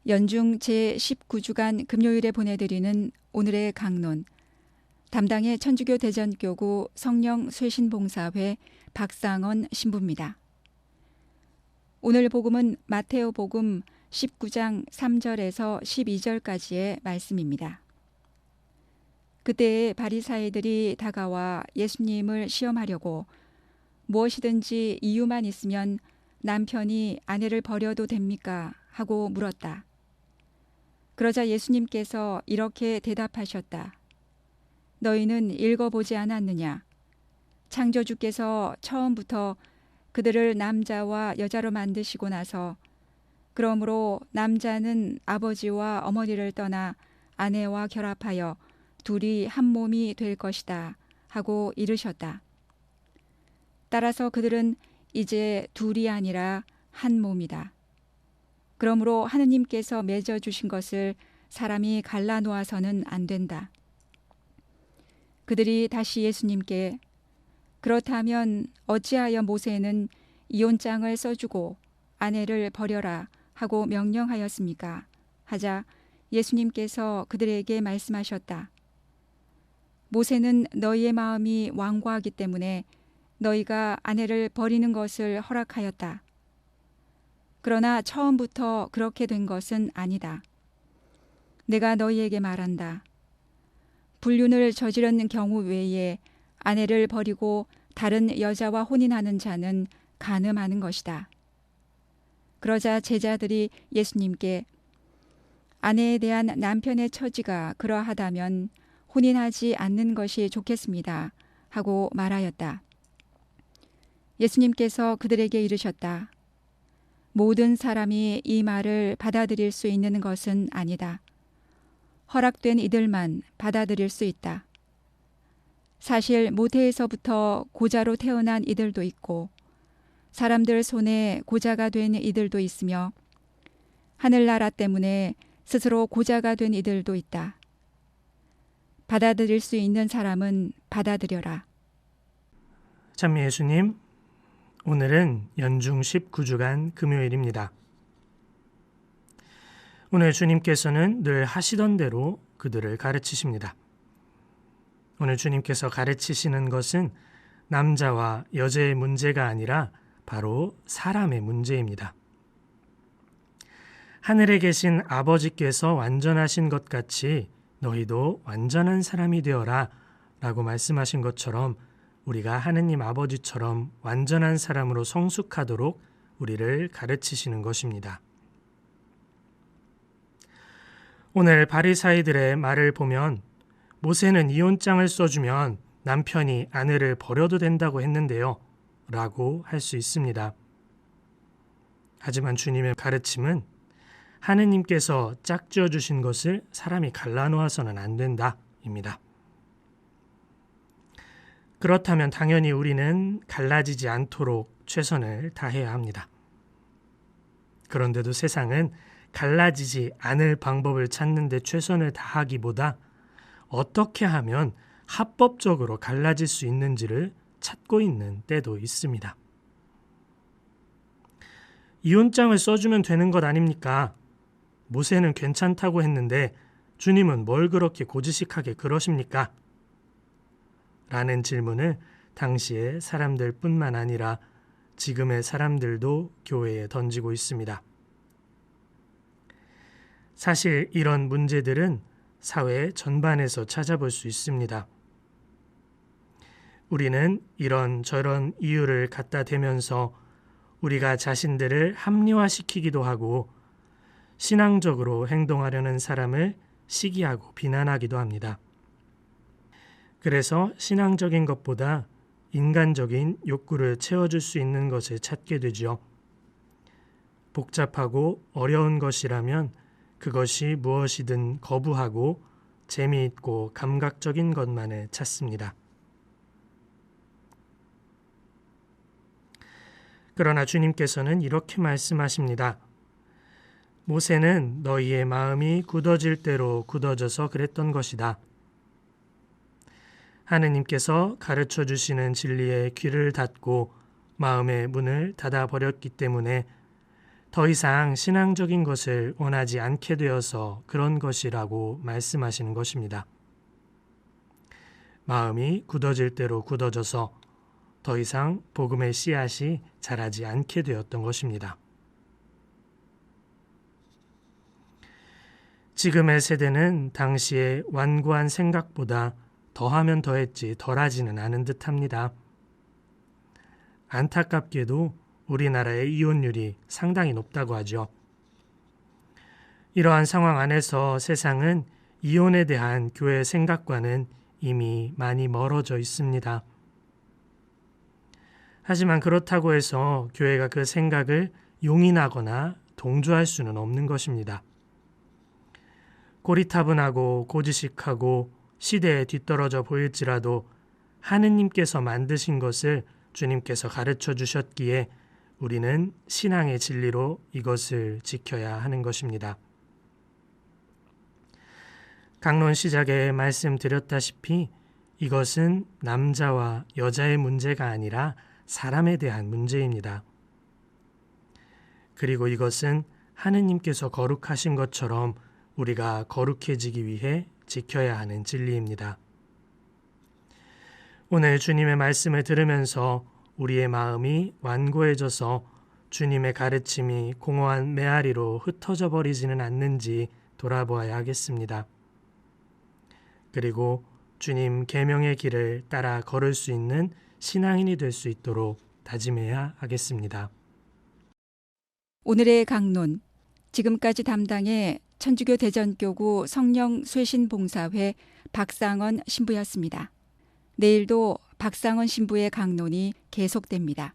연중 제19주간 금요일에 보내드리는 오늘의 강론, 담당의 천주교 대전교구 성령쇄신봉사회 박상언 신부입니다. 오늘 복음은 마테오 복음 19장 3절에서 12절까지의 말씀입니다. 그때에 바리사이들이 다가와 예수님을 시험하려고 무엇이든지 이유만 있으면 남편이 아내를 버려도 됩니까? 하고 물었다. 그러자 예수님께서 이렇게 대답하셨다. 너희는 읽어보지 않았느냐? 창조주께서 처음부터 그들을 남자와 여자로 만드시고 나서 그러므로 남자는 아버지와 어머니를 떠나 아내와 결합하여 둘이 한 몸이 될 것이다 하고 이르셨다. 따라서 그들은 이제 둘이 아니라 한 몸이다. 그러므로 하느님께서 맺어주신 것을 사람이 갈라놓아서는 안 된다. 그들이 다시 예수님께 그렇다면 어찌하여 모세는 이혼장을 써주고 아내를 버려라 하고 명령하였습니까? 하자 예수님께서 그들에게 말씀하셨다. 모세는 너희의 마음이 완고하기 때문에 너희가 아내를 버리는 것을 허락하였다. 그러나 처음부터 그렇게 된 것은 아니다. 내가 너희에게 말한다. 불륜을 저지르는 경우 외에 아내를 버리고 다른 여자와 혼인하는 자는 간음하는 것이다. 그러자 제자들이 예수님께 아내에 대한 남편의 처지가 그러하다면 혼인하지 않는 것이 좋겠습니다. 하고 말하였다. 예수님께서 그들에게 이르셨다. 모든 사람이 이 말을 받아들일 수 있는 것은 아니다. 허락된 이들만 받아들일 수 있다. 사실 모태에서부터 고자로 태어난 이들도 있고 사람들 손에 고자가 된 이들도 있으며 하늘나라 때문에 스스로 고자가 된 이들도 있다. 받아들일 수 있는 사람은 받아들여라. 찬미 예수님, 오늘은 연중 19주간 금요일입니다. 오늘 주님께서는 늘 하시던 대로 그들을 가르치십니다. 오늘 주님께서 가르치시는 것은 남자와 여자의 문제가 아니라 바로 사람의 문제입니다. 하늘에 계신 아버지께서 완전하신 것 같이 너희도 완전한 사람이 되어라 라고 말씀하신 것처럼 우리가 하느님 아버지처럼 완전한 사람으로 성숙하도록 우리를 가르치시는 것입니다. 오늘 바리사이들의 말을 보면 모세는 이혼장을 써주면 남편이 아내를 버려도 된다고 했는데요 라고 할 수 있습니다. 하지만 주님의 가르침은 하느님께서 짝지어 주신 것을 사람이 갈라놓아서는 안 된다 입니다. 그렇다면 당연히 우리는 갈라지지 않도록 최선을 다해야 합니다. 그런데도 세상은 갈라지지 않을 방법을 찾는 데 최선을 다하기보다 어떻게 하면 합법적으로 갈라질 수 있는지를 찾고 있는 때도 있습니다. 이혼장을 써주면 되는 것 아닙니까? 모세는 괜찮다고 했는데 주님은 뭘 그렇게 고지식하게 그러십니까? 라는 질문을 당시의 사람들 뿐만 아니라 지금의 사람들도 교회에 던지고 있습니다. 사실 이런 문제들은 사회 전반에서 찾아볼 수 있습니다. 우리는 이런저런 이유를 갖다 대면서 우리가 자신들을 합리화시키기도 하고 신앙적으로 행동하려는 사람을 시기하고 비난하기도 합니다. 그래서 신앙적인 것보다 인간적인 욕구를 채워줄 수 있는 것을 찾게 되죠. 복잡하고 어려운 것이라면 그것이 무엇이든 거부하고 재미있고 감각적인 것만을 찾습니다. 그러나 주님께서는 이렇게 말씀하십니다. 모세는 너희의 마음이 굳어질 대로 굳어져서 그랬던 것이다. 하느님께서 가르쳐 주시는 진리에 귀를 닫고 마음의 문을 닫아버렸기 때문에 더 이상 신앙적인 것을 원하지 않게 되어서 그런 것이라고 말씀하시는 것입니다. 마음이 굳어질 대로 굳어져서 더 이상 복음의 씨앗이 자라지 않게 되었던 것입니다. 지금의 세대는 당시의 완고한 생각보다 더하면 더했지 덜하지는 않은 듯합니다. 안타깝게도 우리나라의 이혼율이 상당히 높다고 하죠. 이러한 상황 안에서 세상은 이혼에 대한 교회의 생각과는 이미 많이 멀어져 있습니다. 하지만 그렇다고 해서 교회가 그 생각을 용인하거나 동조할 수는 없는 것입니다. 고리타분하고 고지식하고 시대에 뒤떨어져 보일지라도 하느님께서 만드신 것을 주님께서 가르쳐 주셨기에 우리는 신앙의 진리로 이것을 지켜야 하는 것입니다. 강론 시작에 말씀드렸다시피 이것은 남자와 여자의 문제가 아니라 사람에 대한 문제입니다. 그리고 이것은 하느님께서 거룩하신 것처럼 우리가 거룩해지기 위해 지켜야 하는 진리입니다. 오늘 주님의 말씀을 들으면서 우리의 마음이 완고해져서 주님의 가르침이 공허한 메아리로 흩어져 버리지는 않는지 돌아보아야 하겠습니다. 그리고 주님 계명의 길을 따라 걸을 수 있는 신앙인이 될 수 있도록 다짐해야 하겠습니다. 오늘의 강론, 지금까지 담당의 천주교 대전교구 성령쇄신봉사회 박상원 신부였습니다. 내일도 박상원 신부의 강론이 계속됩니다.